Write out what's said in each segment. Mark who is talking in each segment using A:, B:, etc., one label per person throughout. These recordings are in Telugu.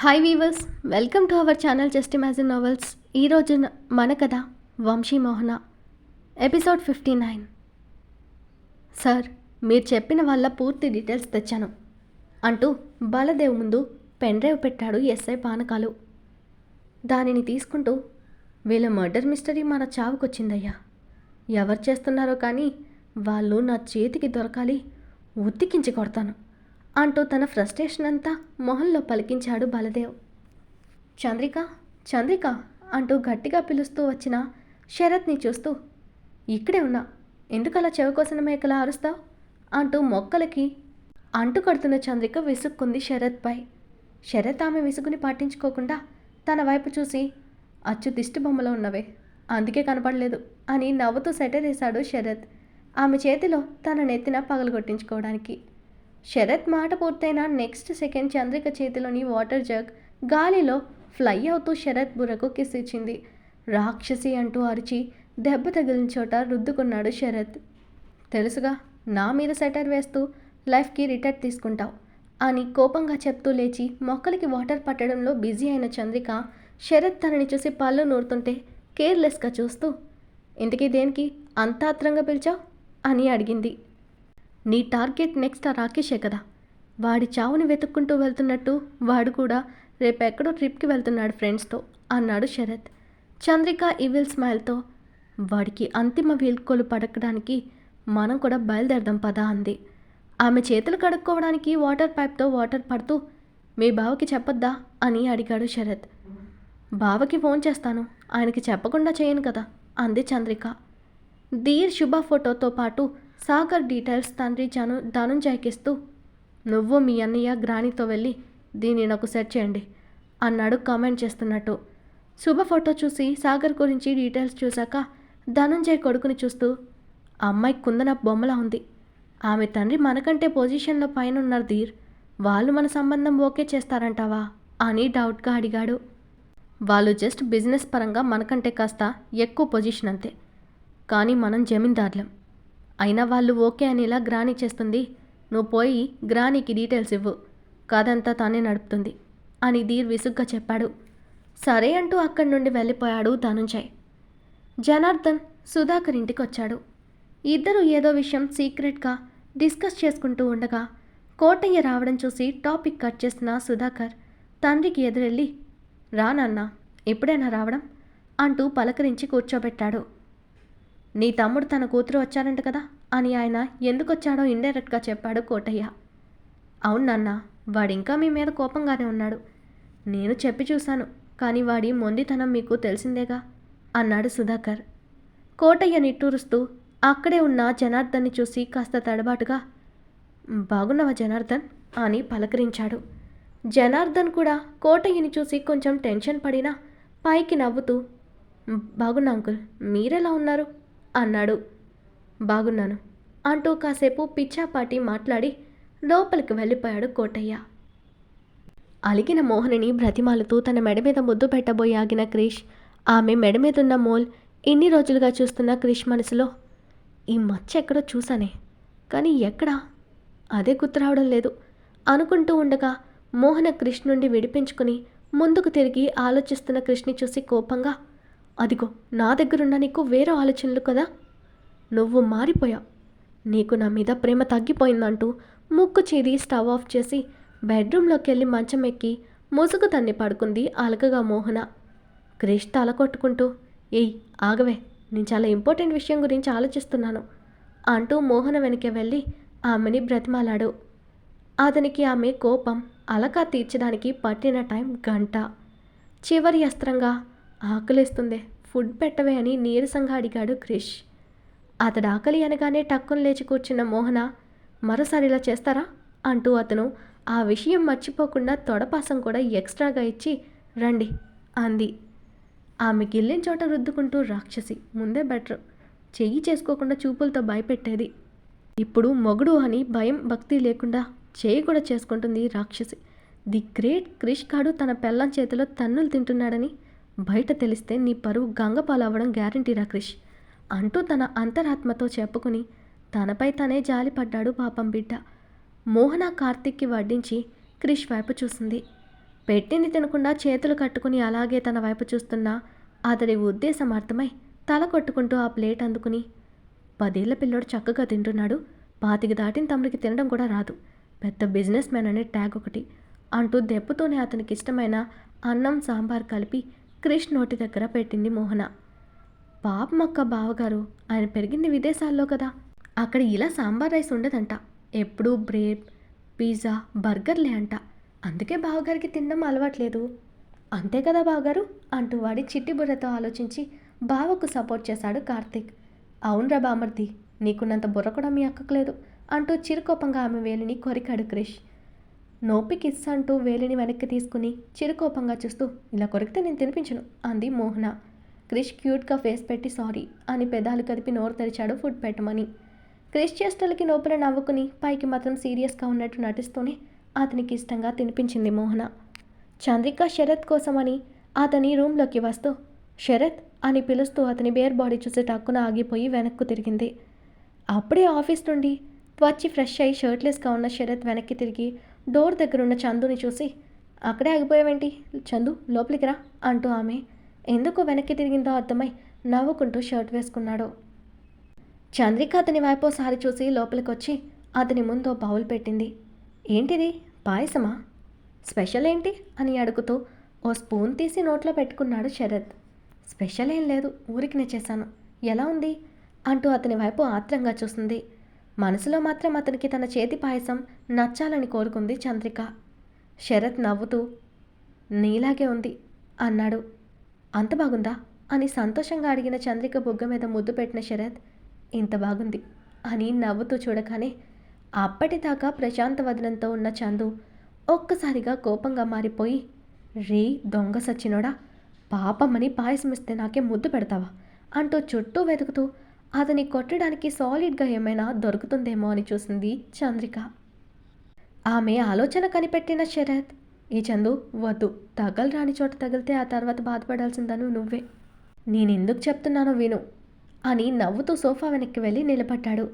A: Hi weavers, welcome to our channel just imagine novels. ఈరోజు మన కథ వంశీమోహన, ఎపిసోడ్ 59. సార్, మీరు చెప్పిన వాళ్ళ పూర్తి డీటెయిల్స్ తెచ్చాను అంటూ బాలదేవ్ ముందు పెన్ డ్రైవ్ పెట్టాడు ఎస్ఐ పానకాలు. దానిని తీసుకుంటూ, వీళ్ళ మర్డర్ మిస్టరీ మన చావుకొచ్చిందయ్యా. ఎవరు చేస్తున్నారో కానీ వాళ్ళు నా చేతికి దొరకాలి, ఉత్తికించి కొడతాను అంటూ తన ఫ్రస్ట్రేషన్ అంతా మొహంలో పలికించాడు బాలదేవ్. చంద్రిక, చంద్రిక అంటూ గట్టిగా పిలుస్తూ వచ్చిన శరత్ని చూస్తూ, ఇక్కడే ఉన్నా, ఎందుకలా చెవికోసిన మేకలా అరుస్తావు అంటూ మొక్కలకి అంటుకడుతున్న చంద్రిక విసుక్కుంది శరత్పై. శరత్ ఆమె విసుగుని పట్టించుకోకుండా తన వైపు చూసి, అచ్చు దిష్టి బొమ్మలో ఉన్నవే, అందుకే కనపడలేదు అని నవ్వుతూ సెటరేశాడు శరత్, ఆమె చేతిలో తన నెత్తిన పగలగొట్టించుకోవడానికి. శరత్ మాట పూర్తయిన నెక్స్ట్ సెకండ్ చంద్రిక చేతిలోని వాటర్ జగ్ గాలిలో ఫ్లై అవుతూ శరత్ బుర్రకు కిస్ ఇచ్చింది. రాక్షసి అంటూ అరిచి దెబ్బ తగిలిన చోట రుద్దుకున్నాడు శరత్. తెలుసుగా, నా మీద సెటర్ వేస్తూ లైఫ్కి రిటైర్ తీసుకుంటావు అని కోపంగా చెప్తూ లేచి మొక్కలకి వాటర్ పట్టడంలో బిజీ అయిన చంద్రిక శరత్ తనని చూసి పళ్ళు నూరుతుంటే కేర్లెస్గా చూస్తూ, ఇంతకీ దేనికి అంత ఆత్రంగా పిలిచావు అని అడిగింది. నీ టార్గెట్ నెక్స్ట్ ఆ రాకేషే కదా, వాడి చావుని వెతుక్కుంటూ వెళ్తున్నట్టు వాడు కూడా రేపెక్కడో ట్రిప్కి వెళ్తున్నాడు ఫ్రెండ్స్తో అన్నాడు శరత్. చంద్రిక ఈవిల్ స్మైల్తో, వాడికి అంతిమ వీల్కోలు పడకడానికి మనం కూడా బయలుదేరదాం పదా అంది. ఆమె చేతులు కడుక్కోవడానికి వాటర్ పైప్తో వాటర్ పడుతూ, మీ బావకి చెప్పొద్దా అని అడిగాడు శరత్. బావకి ఫోన్ చేస్తాను, ఆయనకి చెప్పకుండా చేయను కదా అంది చంద్రిక. ధీర్ శుభ ఫోటోతో పాటు సాగర్ డీటెయిల్స్ తండ్రి ధనుంజయ్కిస్తూ, నువ్వు మీ అన్నయ్య గ్రానీతో వెళ్ళి దీన్ని నాకు సెట్ చేయండి అన్నాడు కామెంట్ చేస్తున్నట్టు. శుభ ఫోటో చూసి సాగర్ గురించి డీటెయిల్స్ చూశాక ధనుంజయ్ కొడుకుని చూస్తూ, అమ్మాయి కుందన బొమ్మలా ఉంది, ఆమె తండ్రి మనకంటే పొజిషన్లో పైన ఉన్నారు ధీర్, వాళ్ళు మన సంబంధం ఓకే చేస్తారంటావా అని డౌట్గా అడిగాడు. వాళ్ళు జస్ట్ బిజినెస్ పరంగా మనకంటే కాస్త ఎక్కువ పొజిషన్ అంతే, కానీ మనం జమీందార్లం, అయినా వాళ్ళు ఓకే అనేలా గ్రాని చేస్తుంది, నువ్వు పోయి గ్రానీకి డీటెయిల్స్ ఇవ్వు, కాదంతా తానే నడుపుతుంది అని ధీర్ విసుగ్గా చెప్పాడు. సరే అంటూ అక్కడి నుండి వెళ్ళిపోయాడు ధనుంజయ్. జనార్దన్ సుధాకర్ ఇంటికి వచ్చాడు. ఇద్దరు ఏదో విషయం సీక్రెట్గా డిస్కస్ చేసుకుంటూ ఉండగా కోటయ్య రావడం చూసి టాపిక్ కట్ చేసిన సుధాకర్ తండ్రికి ఎదురెళ్ళి, రా నాన్న, ఎప్పుడైనా రావడం అంటూ పలకరించి కూర్చోబెట్టాడు. నీ తమ్ముడు తన కూతురు వచ్చారంట కదా అని ఆయన ఎందుకొచ్చాడో ఇండైరెక్ట్గా చెప్పాడు కోటయ్య. అవును నాన్న, వాడింకా మీ మీద కోపంగానే ఉన్నాడు, నేను చెప్పి చూశాను, కానీ వాడి మొండితనం మీకు తెలిసిందేగా అన్నాడు సుధాకర్. కోటయ్య నిట్టూరుస్తూ అక్కడే ఉన్న జనార్దన్ని చూసి కాస్త తడబాటుగా, బాగున్నావా జనార్దన్ అని పలకరించాడు. జనార్దన్ కూడా కోటయ్యని చూసి కొంచెం టెన్షన్ పడినా పైకి నవ్వుతూ, బాగున్నా అంకుల్, మీరెలా ఉన్నారు అన్నాడు. బాగున్నాను అంటూ కాసేపు పిచ్చాపాటి మాట్లాడి లోపలికి వెళ్ళిపోయాడు కోటయ్య. అలిగిన మోహనిని బ్రతిమాలుతూ తన మెడ మీద ముద్దు పెట్టబోయి ఆగిన క్రిష్, ఆమె మెడ మీదున్న మోల్ ఇన్ని రోజులుగా చూస్తున్న క్రిష్ మనసులో, ఈ మచ్చ ఎక్కడో చూసానే, కానీ ఎక్కడా, అదే గుర్తు రావడం లేదు అనుకుంటూ ఉండగా మోహన క్రిష్ నుండి విడిపించుకుని ముందుకు తిరిగి ఆలోచిస్తున్న క్రిష్ని చూసి కోపంగా, అదిగో నా దగ్గరున్న నీకు వేరే ఆలోచనలు కదా, నువ్వు మారిపోయావు, నీకు నా మీద ప్రేమ తగ్గిపోయిందంటూ ముక్కు చీది స్టవ్ ఆఫ్ చేసి బెడ్రూమ్లోకి వెళ్ళి మంచం ఎక్కి ముసుగు తన్ని పడుకుంది అలకగా మోహన. క్రిష్ తల కొట్టుకుంటూ, ఏయ్ ఆగవే, నేను చాలా ఇంపార్టెంట్ విషయం గురించి ఆలోచిస్తున్నాను అంటూ మోహన వెనకే వెళ్ళి ఆమెని బ్రతిమాలాడు. అతనికి ఆమె కోపం అలక తీర్చడానికి పట్టిన టైం గంట. చివరి అస్త్రంగా, ఆకలిస్తుంది, ఫుడ్ పెట్టవే అని నీరసంగా అడిగాడు క్రిష్. అతడు ఆకలి అనగానే టక్కున లేచి కూర్చున్న మోహన, మరోసారి ఇలా చేస్తారా అంటూ అతను ఆ విషయం మర్చిపోకుండా తొడపాసం కూడా ఎక్స్ట్రాగా ఇచ్చి రండి అంది. ఆమె గిల్లిన చోట రుద్దుకుంటూ, రాక్షసి, ముందే బెటర్, చెయ్యి చేసుకోకుండా చూపులతో భయపెట్టేది, ఇప్పుడు మొగుడు అని భయం భక్తి లేకుండా చేయి కూడా చేసుకుంటుంది రాక్షసి. ది గ్రేట్ క్రిష్ కాడు తన పెళ్ళం చేతిలో తన్నులు తింటున్నాడని బయట తెలిస్తే నీ పరువు గంగపాలవ్వడం గ్యారంటీరా క్రిష్ అంటూ తన అంతరాత్మతో చెప్పుకుని తనపై తనే జాలిపడ్డాడు పాపం బిడ్డ. మోహన కార్తిక్కి వడ్డించి క్రిష్ వైపు చూసింది. పెట్టింది తినకుండా చేతులు కట్టుకుని అలాగే తన వైపు చూస్తున్న అతడి ఉద్దేశం అర్థమై తల కొట్టుకుంటూ ఆ ప్లేట్ అందుకుని, 10 ఏళ్ల పిల్లోడు చక్కగా తింటున్నాడు, 25 దాటిన తమ్ముడికి తినడం కూడా రాదు, పెద్ద బిజినెస్ మ్యాన్ అనే ట్యాగ్ ఒకటి అంటూ దెప్పుతూనే అతనికి ఇష్టమైన అన్నం సాంబార్ కలిపి క్రిష్ నోటి దగ్గర పెట్టింది మోహన. పాపమక్క బావగారు, ఆయన పెరిగింది విదేశాల్లో కదా, అక్కడ ఇలా సాంబార్ రైస్ ఉండదంట, ఎప్పుడూ బ్రెడ్, పిజ్జా, బర్గర్లే అంట, అందుకే బావగారికి తినడం అలవాట్లేదు. అంతే కదా బావగారు అంటూ వాడి చిట్టి బుర్రతో ఆలోచించి బావకు సపోర్ట్ చేశాడు కార్తీక్. అవునరా బామర్ది, నీకున్నంత బుర్ర కూడా మీ అక్కకు లేదు అంటూ చిరుకోపంగా ఆమె వేలిని కొరికాడు క్రిష్. నోపి కిస్ అంటూ వేలిని వెనక్కి తీసుకుని చిరుకోపంగా చూస్తూ, ఇలా కొరికితే నేను తినిపించను అంది మోహన. క్రిష్ క్యూట్గా ఫేస్ పెట్టి సారీ అని పెదాలు కదిపి నోరు తెరిచాడు ఫుడ్ పెట్టమని. క్రిష్ చేష్టలకి లోపల నవ్వుకుని పైకి మాత్రం సీరియస్గా ఉన్నట్టు నటిస్తూనే అతనికి ఇష్టంగా తినిపించింది మోహన. చంద్రిక శరత్ కోసమని అతని రూమ్లోకి వస్తూ శరత్ అని పిలుస్తూ అతని బేర్ బాడీ చూసి టక్కున ఆగిపోయి వెనక్కు తిరిగింది. అప్పుడే ఆఫీస్ నుండి వచ్చి ఫ్రెష్ అయ్యి షర్ట్లెస్గా ఉన్న శరత్ వెనక్కి తిరిగి డోర్ దగ్గరున్న చందుని చూసి, అక్కడే ఆగిపోయావేంటి చందు, లోపలికి రా అంటూ ఆమె ఎందుకు వెనక్కి తిరిగిందో అర్థమై నవ్వుకుంటూ షర్ట్ వేసుకున్నాడు. చంద్రిక అతని వైపు సారి చూసి లోపలికొచ్చి అతని ముందు బౌల్ పెట్టింది. ఏంటిది, పాయసమా? స్పెషల్ ఏంటి అని అడుగుతూ ఓ స్పూన్ తీసి నోట్లో పెట్టుకున్నాడు శరత్. స్పెషల్ ఏం లేదు, ఊరికినే చేశాను, ఎలా ఉంది అంటూ అతని వైపు ఆత్రంగా చూసింది. మనసులో మాత్రం అతనికి తన చేతి పాయసం నచ్చాలని కోరుకుంది చంద్రిక. శరత్ నవ్వుతూ నీలాగే ఉంది అన్నాడు. అంత బాగుందా అని సంతోషంగా అడిగిన చంద్రిక బుగ్గ మీద ముద్దు పెట్టిన శరత్, ఇంత బాగుంది అని నవ్వుతూ చూడగానే అప్పటిదాకా ప్రశాంత వదనంతో ఉన్న చందు ఒక్కసారిగా కోపంగా మారిపోయి, రే దొంగ సచ్చినోడా, పాపమ్మని పాయసం ఇస్తే నాకే ముద్దు పెడతావా అంటూ చుట్టూ వెతుకుతూ అతని కొట్టడానికి సాలిడ్గా ఏమైనా దొరుకుతుందేమో అని చూసింది చంద్రిక. ఆమె ఆలోచన కనిపెట్టిన శరత్, ఈ చందు వద్దు, తగలరాని చోట తగిలితే ఆ తర్వాత బాధపడాల్సిందను నువ్వే, నేనెందుకు చెప్తున్నానో విను అని నవ్వుతూ సోఫా వెనక్కి వెళ్ళి నిలబడ్డాడు.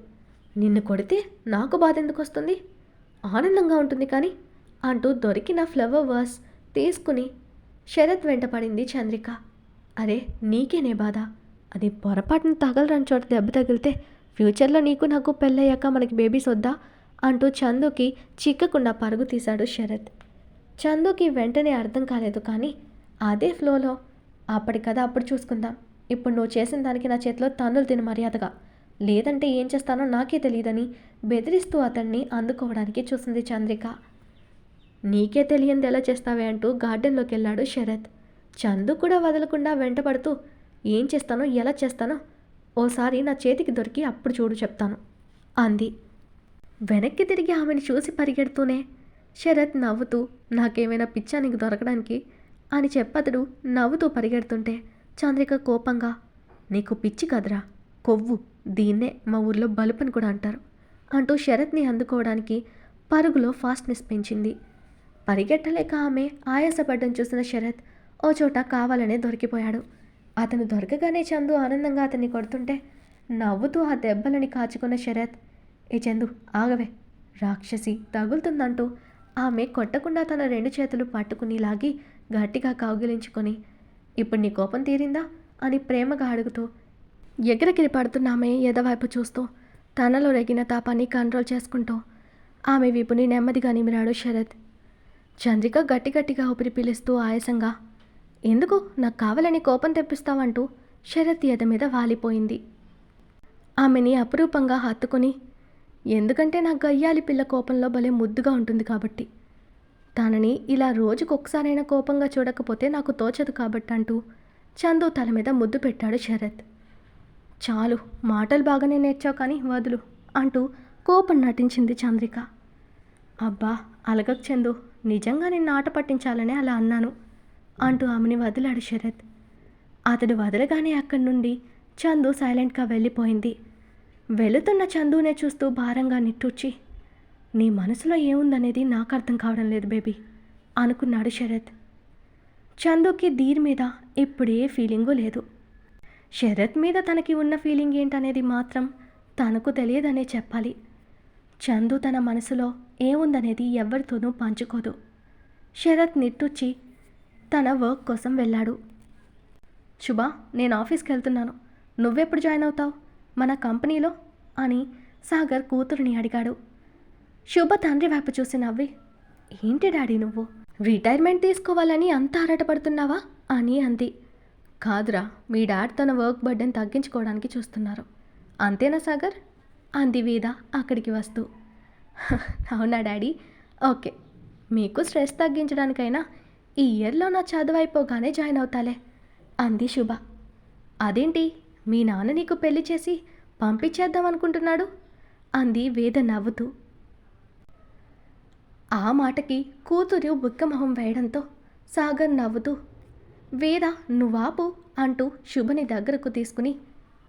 A: నిన్ను కొడితే నాకు బాధ ఎందుకు వస్తుంది, ఆనందంగా ఉంటుంది కానీ అంటూ దొరికిన ఫ్లవర్ వాస్ తీసుకుని శరత్ వెంట పడింది చంద్రిక. అరే నీకేనే బాధ, అది పొరపాటున తగలరాని చోట దెబ్బ తగిలితే ఫ్యూచర్లో నీకు నాకు పెళ్ళయ్యాక మనకి బేబీస్ వద్దా అంటూ చందుకి చిక్కకుండా పరుగు తీశాడు శరత్. చందుకి వెంటనే అర్థం కాలేదు కానీ అదే ఫ్లోలో, అప్పటి కదా అప్పుడు చూసుకుందాం, ఇప్పుడు నువ్వు చేసిన దానికి నా చేతిలో తన్నులు తిన మర్యాదగా, లేదంటే ఏం చేస్తానో నాకే తెలియదని బెదిరిస్తూ అతన్ని అందుకోవడానికి చూసింది చంద్రిక. నీకే తెలియంది ఎలా చేస్తావే అంటూ గార్డెన్లోకి వెళ్ళాడు శరత్. చందు కూడా వదలకుండా వెంటపడుతూ, ఏం చేస్తానో ఎలా చేస్తానో ఓసారి నా చేతికి దొరికి అప్పుడు చూడు చెప్తాను అంది. వెనక్కి తిరిగి ఆమెను చూసి పరిగెడుతూనే శరత్ నవ్వుతూ, నాకేమైనా పిచ్చా నీకు దొరకడానికి అని చెప్పతడు నవ్వుతూ పరిగెడుతుంటే చంద్రిక కోపంగా, నీకు పిచ్చి కదరా, కొవ్వు, దీన్నే మా ఊర్లో బలుపని కూడా అంటారు అంటూ శరత్ని అందుకోవడానికి పరుగులో ఫాస్ట్నెస్ పెంచింది. పరిగెట్టలేక ఆమె ఆయాసపడ్డం చూసిన శరత్ ఓ చోట కావాలనే దొరికిపోయాడు. అతను దొరకగానే చందు ఆనందంగా అతన్ని కొడుతుంటే నవ్వుతూ ఆ దెబ్బలని కాచుకున్న శరత్, ఏ చందు ఆగవే, రాక్షసి తగులుతుందంటూ ఆమె కొట్టకుండా తన 2 చేతులు పట్టుకుని లాగి గట్టిగా కౌగిలించుకొని, ఇప్పుడు నీ కోపం తీరిందా అని ప్రేమగా అడుగుతూ ఎగిరెగిరి పడుతున్న ఆమె ఎదవైపు చూస్తూ తనలో రెగిన తాపాన్ని కంట్రోల్ చేసుకుంటూ ఆమె వీపుని నెమ్మదిగా నిమిరాడు శరత్. చంద్రిక గట్టిగా ఊపిరి పీలుస్తూ ఆయాసంగా, ఎందుకు నాకు కావాలని కోపం తెప్పిస్తావంటూ శరత్ ఎద మీద వాలిపోయింది. ఆమెని అపురూపంగా హత్తుకుని, ఎందుకంటే నా గయ్యాలి పిల్ల కోపంలో భలే ముద్దుగా ఉంటుంది కాబట్టి, తనని ఇలా రోజుకొకసారైనా కోపంగా చూడకపోతే నాకు తోచదు కాబట్టి అంటూ చందు తల మీద ముద్దు పెట్టాడు శరత్. చాలు, మాటలు బాగానే నేర్చావు కానీ వదులు అంటూ కోపం నటించింది చంద్రిక. అబ్బా అలగకు చందు, నిజంగా నిన్ను ఆట పట్టించాలనే అలా అన్నాను అంటూ ఆమెని వదిలాడు శరత్. అతడు వదలగానే అక్కడి నుండి చందు సైలెంట్గా వెళ్ళిపోయింది. వెళుతున్న చందునే చూస్తూ భారంగా నిట్టూర్చి, నీ మనసులో ఏముందనేది నాకు అర్థం కావడం లేదు బేబీ అనుకున్నాడు శరత్. చందుకి ధీర్ మీద ఇప్పుడే ఫీలింగు లేదు. శరత్ మీద తనకి ఉన్న ఫీలింగ్ ఏంటనేది మాత్రం తనకు తెలియదనే చెప్పాలి. చందు తన మనసులో ఏముందనేది ఎవరితోనూ పంచుకోదు. శరత్ నిట్టూర్చి తన వర్క్ కోసం వెళ్ళాడు. శుభ, నేను ఆఫీస్కి వెళ్తున్నాను, నువ్వెప్పుడు జాయిన్ అవుతావు మన కంపెనీలో అని సాగర్ కూతురిని అడిగాడు. శుభ తండ్రి వైపు చూసి నవ్వి, ఏంటి డాడీ నువ్వు రిటైర్మెంట్ తీసుకోవాలని అంత ఆరాటపడుతున్నావా అని అంది. కాదురా, మీ డాడ్ తన వర్క్ బర్డెన్ తగ్గించుకోవడానికి చూస్తున్నారు, అంతేనా సాగర్ అంది వేద అక్కడికి వస్తూ. అవునా డాడీ, ఓకే, మీకు స్ట్రెస్ తగ్గించడానికైనా ఈ ఇయర్లో నా చదువు అయిపోగానే జాయిన్ అవుతాలే అంది శుభ. అదేంటి, మీ నాన్న నీకు పెళ్లి చేసి పంపించేద్దాం అనుకుంటున్నాడు అంది వేద నవ్వుతూ. ఆ మాటకి కూతురు బుక్కమొహం వేయడంతో సాగర్ నవ్వుతూ, వేద నువ్వాపు అంటూ శుభని దగ్గరకు తీసుకుని,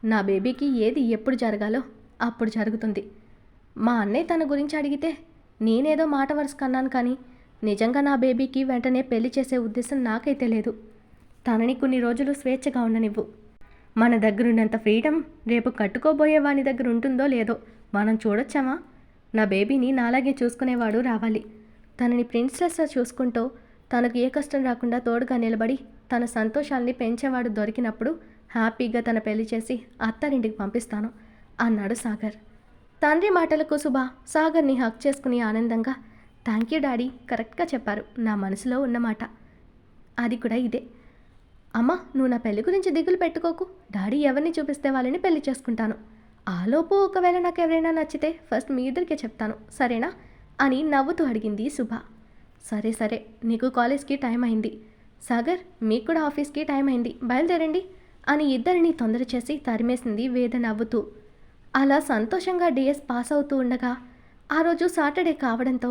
A: నా బేబీకి ఏది ఎప్పుడు జరగాలో అప్పుడు జరుగుతుంది. మా అన్నయ్య తన గురించి అడిగితే నేనేదో మాట వరుస కన్నాను, కానీ నిజంగా నా బేబీకి వెంటనే పెళ్లి చేసే ఉద్దేశం నాకైతే లేదు. తనని కొన్ని రోజులు స్వేచ్ఛగా ఉండనివ్వు. మన దగ్గరున్నంత ఫ్రీడమ్ రేపు కట్టుకోబోయే వాని దగ్గర ఉంటుందో లేదో మనం చూడొచ్చామా. నా బేబీని నాలాగే చూసుకునేవాడు రావాలి. తనని ప్రిన్సెస్గా చూసుకుంటూ తనకు ఏ కష్టం రాకుండా తోడుగా నిలబడి తన సంతోషాల్ని పెంచేవాడు దొరికినప్పుడు హ్యాపీగా తన పెళ్లి చేసి అత్తారింటికి పంపిస్తాను అన్నాడు సాగర్. తండ్రి మాటలకు శుభ సాగర్ని హక్ చేసుకుని ఆనందంగా, థ్యాంక్ యూ డాడీ, కరెక్ట్గా చెప్పారు, నా మనసులో ఉన్నమాట అది కూడా ఇదే. అమ్మ, నువ్వు నా పెళ్లి గురించి దిగులు పెట్టుకోకు, డాడీ ఎవరిని చూపిస్తే వాళ్ళని పెళ్లి చేసుకుంటాను. ఆలోపు ఒకవేళ నాకు ఎవరైనా నచ్చితే ఫస్ట్ మీ ఇద్దరికే చెప్తాను, సరేనా అని నవ్వుతూ అడిగింది శుభ. సరే సరే, నీకు కాలేజ్కి టైం అయింది, సాగర్ మీకు కూడా ఆఫీస్కి టైం అయింది, బయలుదేరండి అని ఇద్దరిని తొందర చేసి తరిమేసింది వేద నవ్వుతూ. అలా సంతోషంగా డేస్ పాస్ అవుతూ ఉండగా ఆ రోజు సాటర్డే కావడంతో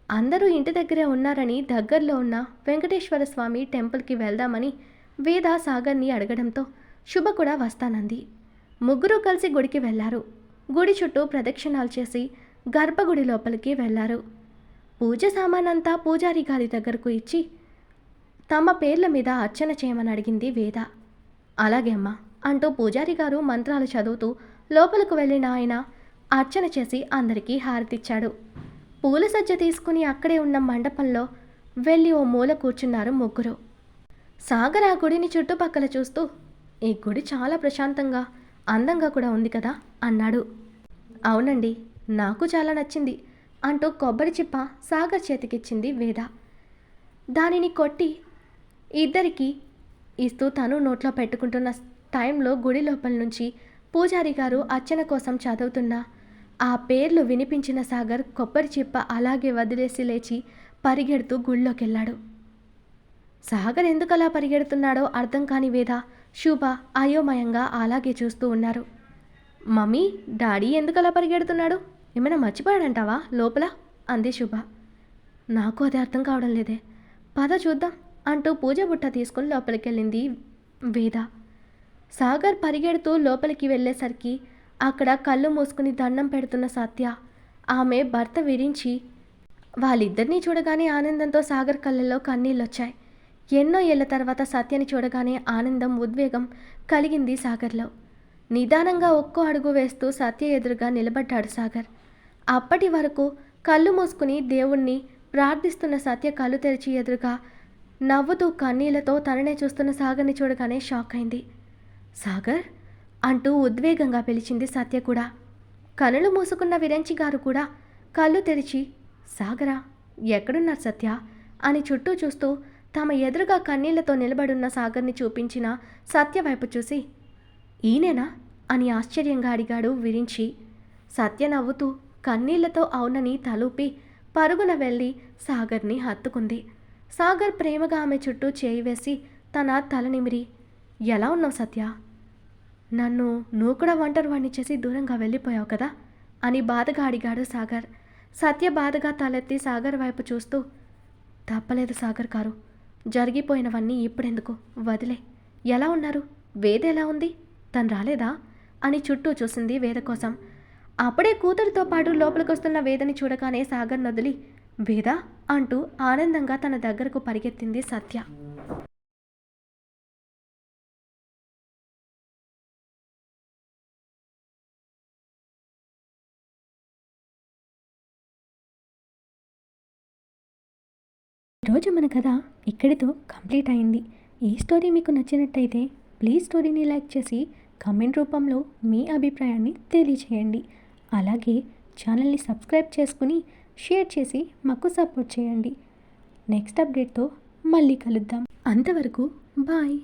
A: అందరూ ఇంటి దగ్గరే ఉన్నారని దగ్గరలో ఉన్న వెంకటేశ్వర స్వామి టెంపుల్కి వెళ్దామని వేద సాగర్ని అడగడంతో శుభ కూడా వస్తానంది. ముగ్గురు కలిసి గుడికి వెళ్లారు. గుడి చుట్టూ ప్రదక్షిణాలు చేసి గర్భగుడి లోపలికి వెళ్లారు. పూజ సామానంతా పూజారి గారి దగ్గరకు ఇచ్చి తమ పేర్ల మీద అర్చన చేయమని అడిగింది వేద. అలాగే అమ్మా అంటూ పూజారి గారు మంత్రాలు చదువుతూ లోపలకు వెళ్ళిన ఆయన అర్చన చేసి అందరికీ హారతిచ్చాడు. పూల సజ్జ తీసుకుని అక్కడే ఉన్న మండపంలో వెళ్ళి ఓ మూల కూర్చున్నారు ముగ్గురు. సాగర్ ఆ గుడిని చుట్టుపక్కల చూస్తూ, ఈ గుడి చాలా ప్రశాంతంగా అందంగా కూడా ఉంది కదా అన్నాడు. అవునండి, నాకు చాలా నచ్చింది అంటూ కొబ్బరి చిప్ప సాగర్ చేతికిచ్చింది వేద. దానిని కొట్టి ఇద్దరికి ఇస్తూ తను నోట్లో పెట్టుకుంటున్న టైంలో గుడి లోపల నుంచి పూజారి గారు అర్చన కోసం చదువుతున్న ఆ పేర్లు వినిపించిన సాగర్ కొబ్బరి చిప్ప అలాగే వదిలేసి లేచి పరిగెడుతూ గుళ్ళోకెళ్ళాడు. సాగర్ ఎందుకలా పరిగెడుతున్నాడో అర్థం కాని వేద, శుభ అయోమయంగా అలాగే చూస్తూ ఉన్నారు. మమ్మీ, డాడీ ఎందుకలా పరిగెడుతున్నాడు, ఏమైనా మర్చిపోయాడంటావా లోపల అంది శుభ. నాకు అది అర్థం కావడం లేదే, పద చూద్దాం అంటూ పూజ బుట్ట తీసుకుని లోపలికెళ్ళింది వేద. సాగర్ పరిగెడుతూ లోపలికి వెళ్ళేసరికి అక్కడ కళ్ళు మూసుకుని దండం పెడుతున్న సత్య, ఆమె భర్త విరించి వాళ్ళిద్దరినీ చూడగానే ఆనందంతో సాగర్ కళ్ళల్లో కన్నీళ్ళొచ్చాయి. ఎన్నో ఏళ్ల తర్వాత సత్యని చూడగానే ఆనందం, ఉద్వేగం కలిగింది సాగర్లో. నిదానంగా ఒక్కో అడుగు వేస్తూ సత్య ఎదురుగా నిలబడ్డాడు సాగర్. అప్పటి వరకు కళ్ళు మూసుకుని దేవుణ్ణి ప్రార్థిస్తున్న సత్య కళ్ళు తెరిచి ఎదురుగా నవ్వుతూ కన్నీళ్లతో తననే చూస్తున్న సాగర్ని చూడగానే షాక్ అయింది. సాగర్ అంటూ ఉద్వేగంగా పిలిచింది సత్య కూడా. కనులు మూసుకున్న విరంచి గారు కూడా కళ్ళు తెరిచి, సాగరా, ఎక్కడున్నారు సత్య అని చుట్టూ చూస్తూ తమ ఎదురుగా కన్నీళ్లతో నిలబడున్న సాగర్ని చూపించిన సత్య వైపు చూసి, ఈయనేనా అని ఆశ్చర్యంగా అడిగాడు విరించి. సత్య నవ్వుతూ కన్నీళ్లతో అవునని తలూపి పరుగున వెళ్ళి సాగర్ని హత్తుకుంది. సాగర్ ప్రేమగా ఆమె చుట్టూ చేయి వేసి తన తల నిమిరి, ఎలా ఉన్నావు సత్య, నువ్వు కూడా ఒంటరివాణ్ణి చేసి దూరంగా వెళ్ళిపోయావు కదా అని బాధగా అడిగాడు సాగర్. సత్య బాధగా తలెత్తి సాగర్ వైపు చూస్తూ, తప్పలేదు సాగర్ గారు, జరిగిపోయినవన్నీ ఇప్పుడెందుకు, వదిలే. ఎలా ఉన్నారు, వేద ఎలా ఉంది, తను రాలేదా అని చుట్టూ చూసింది వేద కోసం. అప్పుడే కూతురితో పాటు లోపలికొస్తున్న వేదని చూడగానే సాగర్ నొదిలి, వేద అంటూ ఆనందంగా తన దగ్గరకు పరిగెత్తింది సత్య. ఈరోజు మన కథ ఇక్కడితో కంప్లీట్ అయింది. ఈ స్టోరీ మీకు నచ్చినట్టయితే ప్లీజ్ స్టోరీని లైక్ చేసి కామెంట్ రూపంలో మీ అభిప్రాయాన్ని తెలియచేయండి. అలాగే ఛానల్ని సబ్స్క్రైబ్ చేసుకుని షేర్ చేసి మాకు సపోర్ట్ చేయండి. నెక్స్ట్ అప్డేట్తో మళ్ళీ కలుద్దాం. అంతవరకు బాయ్.